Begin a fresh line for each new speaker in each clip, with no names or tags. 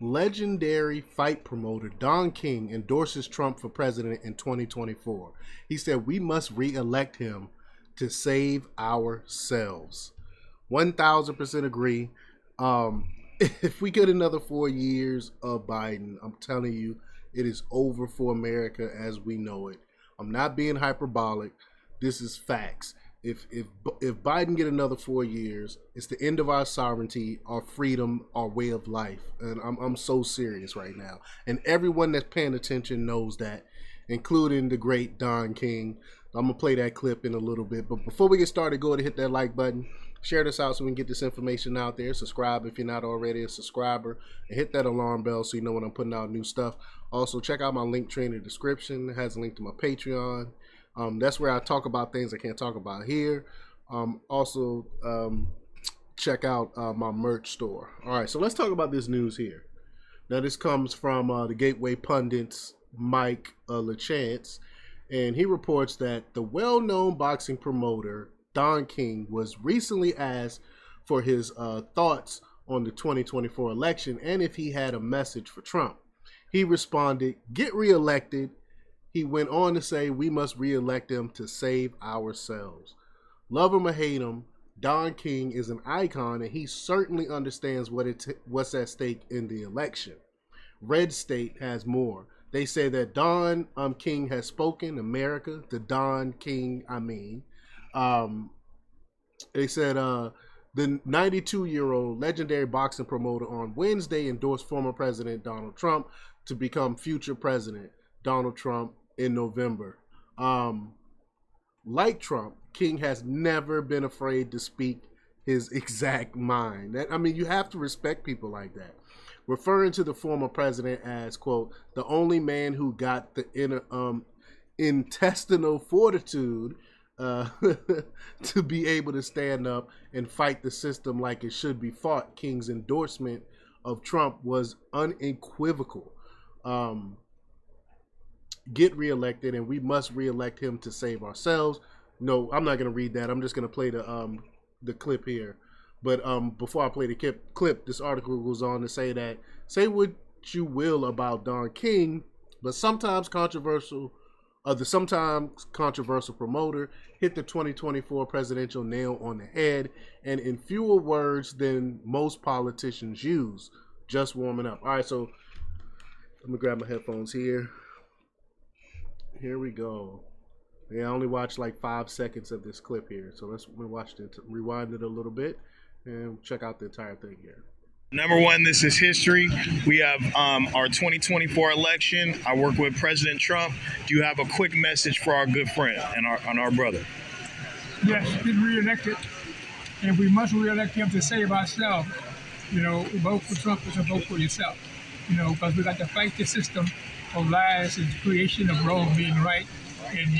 Legendary fight promoter Don King endorses Trump for president in 2024. He said we must re-elect him to save ourselves. 1000% agree. If we get another 4 years of Biden, I'm telling you, it is over for America as we know it. I'm not being hyperbolic. This is facts. If Biden get another 4 years, it's the end of our sovereignty, our freedom, our way of life. And I'm so serious right now. And everyone that's paying attention knows that, including the great Don King. I'm going to play that clip in a little bit. But before we get started, go ahead and hit that like button. Share this out so we can get this information out there. Subscribe if you're not already a subscriber. And hit that alarm bell so you know when I'm putting out new stuff. Also, check out my link tree in the description. It has a link to my Patreon. That's where I talk about things I can't talk about here. Also, check out my merch store. All right, so let's talk about this news here. Now, this comes from the Gateway Pundit's Mike LaChance, and he reports that the well-known boxing promoter Don King was recently asked for his thoughts on the 2024 election and if he had a message for Trump. He responded, "Get reelected." He went on to say, "We must reelect him to save ourselves." Love him or hate him, Don King is an icon, and he certainly understands what's at stake in the election. Red State has more. They say that Don King has spoken. America, the Don King, I mean. They said the 92-year-old legendary boxing promoter on Wednesday endorsed former President Donald Trump to become future President Donald Trump in November. Like Trump, King has never been afraid to speak his exact mind. You have to respect people like that. Referring to the former president as, quote, the only man who got the intestinal fortitude to be able to stand up and fight the system like it should be fought. King's endorsement of Trump was unequivocal. Get reelected, and we must reelect him to save ourselves. No, I'm not going to read that. I'm just going to play the clip here. But before I play the clip, this article goes on to say that, say what you will about Don King, but the sometimes controversial promoter hit the 2024 presidential nail on the head, and in fewer words than most politicians use. Just warming up. All right, so let me grab my headphones here. Here we go. Yeah, I only watched like 5 seconds of this clip here, so let's rewind it a little bit and check out the entire thing here.
Number one, this is history. We have our 2024 election. I work with President Trump. Do you have a quick message for our good friend and our brother?
Yes, get reelected, and we must reelect him to save ourselves. You know, vote for Trump is a vote for yourself. You know, because we got to fight the system of lies and creation of wrong being right and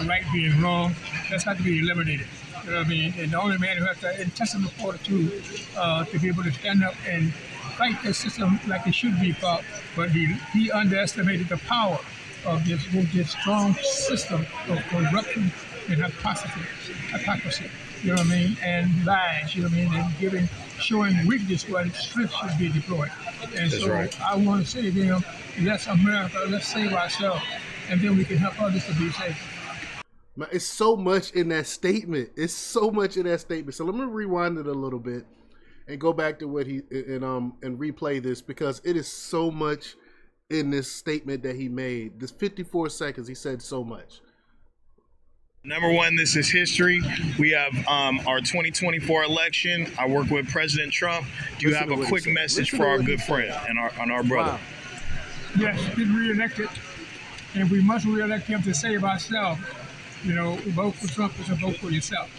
right being wrong. That's got to be eliminated. You know what I mean? And the only man who has the intestinal fortitude to be able to stand up and fight the system like it should be fought, but he underestimated the power of this strong system of corruption and hypocrisy. You know what I mean? And lies. You know what I mean? And showing weakness where strength should be deployed. And
That's
so
right.
I want to say to them, let's America, let's save ourselves, and then we can help others to be safe.
It's so much in that statement. It's so much in that statement. So let me rewind it a little bit and go back to what he and replay this, because it is so much in this statement that he made. This 54 seconds, he said so much.
Number one, this is history. We have our 2024 election. I work with President Trump. Do you have a quick message for our good friend and our brother?
Wow.
Yes, get reelected, and we must reelect him to save ourselves. You know, vote for Trump is a vote for yourself.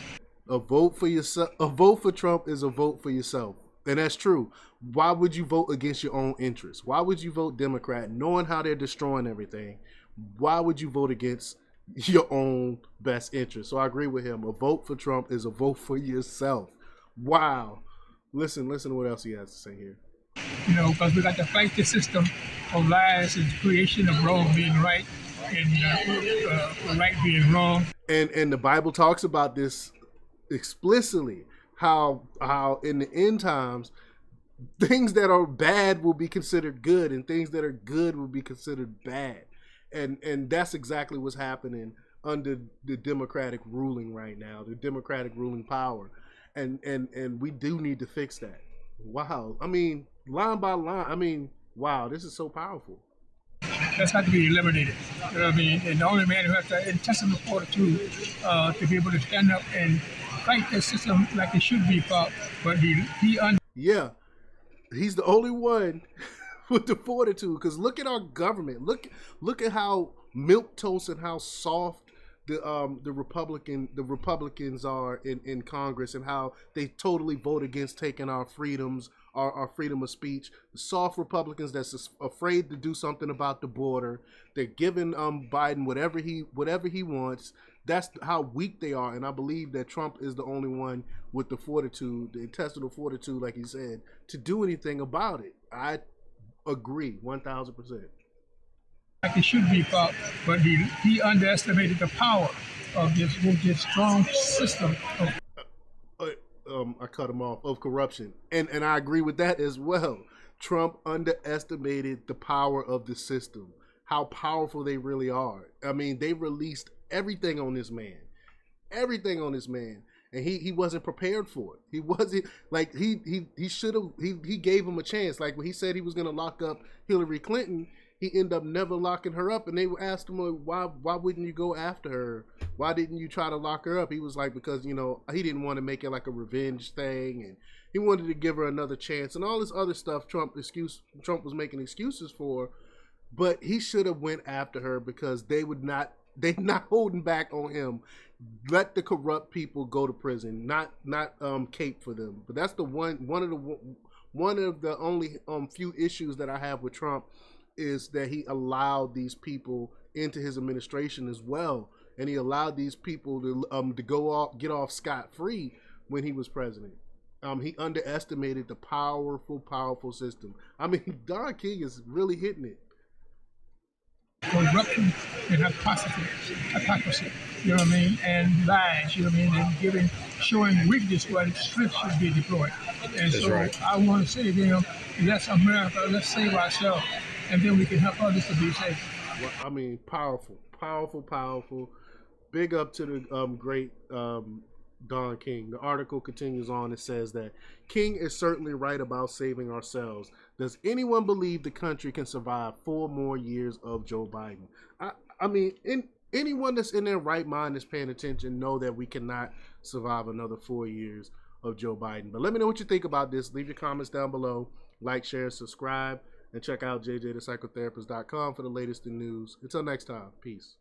A vote for yourself. A vote for Trump is a vote for yourself. And that's true. Why would you vote against your own interests? Why would you vote Democrat knowing how they're destroying everything? Why would you vote against your own best interest? So I agree with him. A vote for Trump is a vote for yourself. Wow. Listen to what else he has to say here.
You know, because we got to fight the system of lies and creation of wrong being right and right being wrong.
And the Bible talks about this explicitly, how in the end times things that are bad will be considered good, and things that are good will be considered bad. And that's exactly what's happening under the Democratic ruling right now, the Democratic ruling power. And we do need to fix that. Wow. I mean, line by line, I mean, wow, this is so powerful.
That's got to be eliminated. You know what I mean? And the only man who has the intestinal fortitude to be able to stand up and fight the system like it should be fought, but
yeah, he's the only one with the fortitude. Because look at our government. Look at how milquetoast and how soft the Republicans are in Congress, and how they totally vote against taking our freedoms, our freedom of speech. The soft Republicans that's afraid to do something about the border. They're giving Biden whatever he wants. That's how weak they are, and I believe that Trump is the only one with the fortitude, the intestinal fortitude, like he said, to do anything about it. I agree 1,000%.
Like it should be fought, but he underestimated the power of this strong system of
I cut him off, of corruption, and I agree with that as well. Trump underestimated the power of the system, how powerful they really are. I mean, they released everything on this man, and he wasn't prepared for it. He wasn't, like, he should have, he gave him a chance. Like when he said he was going to lock up Hillary Clinton, he ended up never locking her up, and they asked him, why wouldn't you go after her? Why didn't you try to lock her up? He was like, because, you know, he didn't want to make it like a revenge thing, and he wanted to give her another chance, and all this other stuff Trump was making excuses for. But he should have went after her, because they're not holding back on him. Let the corrupt people go to prison, not cape for them. But that's the one of the only few issues that I have with Trump, is that he allowed these people into his administration as well, and he allowed these people to get off scot-free when he was president. He underestimated the powerful system. I mean, Don King is really hitting it.
corruption and hypocrisy, you know what I mean, and lies, you know what I mean, and showing weakness where strength should be deployed. And
That's
so
right.
I want to say to them, let's America, let's save ourselves, and then we can help others to be safe.
Well, I mean, powerful. Big up to the great Don King. The article continues on. It says that King is certainly right about saving ourselves. Does anyone believe the country can survive 4 more years of Joe Biden? I mean, anyone that's in their right mind that's paying attention know that we cannot survive another 4 years of Joe Biden. But let me know what you think about this. Leave your comments down below. Like, share, subscribe, and check out jjthepsychotherapist.com for the latest in news. Until next time, peace.